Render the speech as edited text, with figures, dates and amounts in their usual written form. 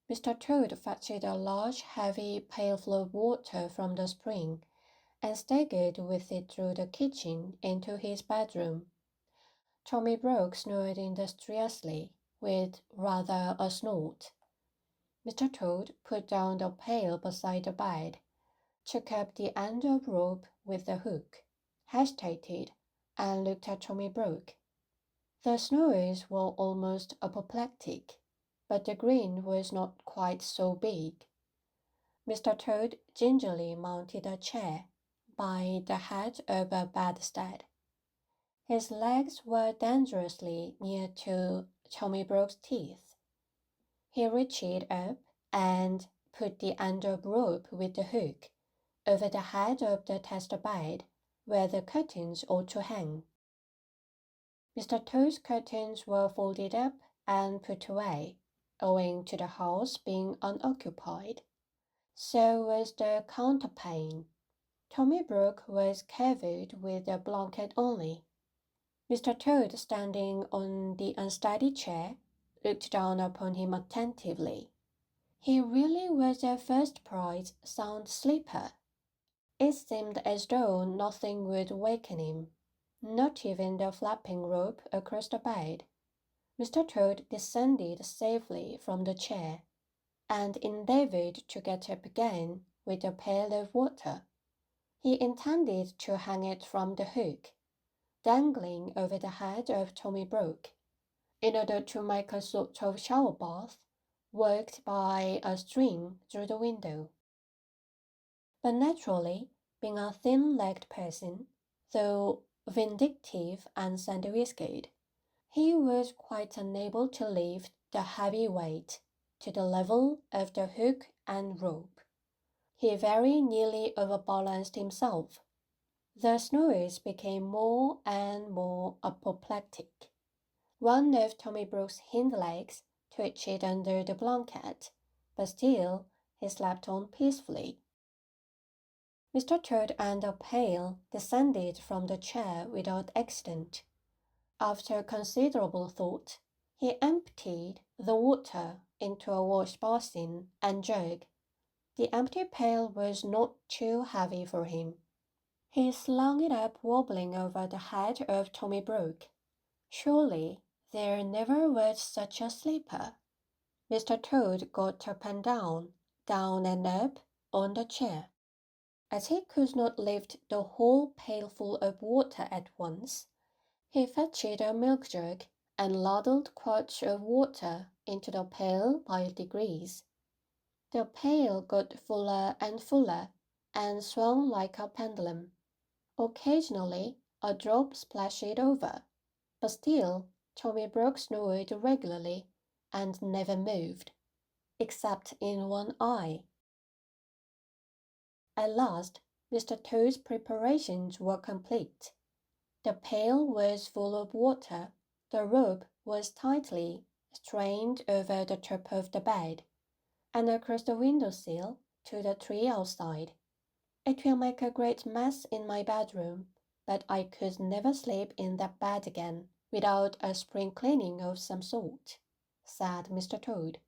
Mr. Toad fetched a large, heavy pailful of water from the spring and staggered with it through the kitchen into his bedroom. Tommy Brock snored industriously, with rather a snort. Mr. Toad put down the pail beside the bed, took up the end of rope with the hook, hesitated, and looked at Tommy Brock. The snores were almost apoplectic, but the grin was not quite so big. Mr. Toad gingerly mounted a chair by the head of a bedstead. His legs were dangerously near to Tommy Brock's teeth. He reached up and put the end of rope with the hook over the head of the test bed where the curtains ought to hang. Mr. Toad's curtains were folded up and put away, owing to the house being unoccupied. So was the counterpane. Tommy Brock was covered with a blanket only. Mr. Toad, standing on the unsteady chair, looked down upon him attentively. He really was a first-prize sound sleeper. It seemed as though nothing would waken him, not even the flapping rope across the bed. Mr. Toad descended safely from the chair and endeavored to get up again with a pail of water. He intended to hang it from the hook, dangling over the head of Tommy Brock, in order to make a sort of shower bath worked by a string through the window. But naturally, being a thin-legged person, though vindictive and sandy-whiskered, he was quite unable to lift the heavy weight to the level of the hook and rope. He very nearly overbalanced himself. The snores became more and more apoplectic. One of Tommy Brock's hind legs twitched under the blanket, but still he slept on peacefully. Mr. Toad and the pail descended from the chair without accident. After considerable thought, he emptied the water into a wash basin and jug. The empty pail was not too heavy for him. He slung it up wobbling over the head of Tommy Brock. Surely there never was such a sleeper. Mr. Toad got up and down and up on the chair. As he could not lift the whole pailful of water at once, he fetched a milk jug and ladled quarts of water into the pail by degrees. The pail got fuller and swung like a pendulum. Occasionally a drop splashed over, but still Tommy Brock snored regularly and never moved, except in one eye. At last, Mr. Toad's preparations were complete. The pail was full of water, the rope was tightly strained over the top of the bed, and across the window-sill to the tree outside. It will make a great mess in my bedroom, but I could never sleep in that bed again without a spring cleaning of some sort, said Mr. Toad.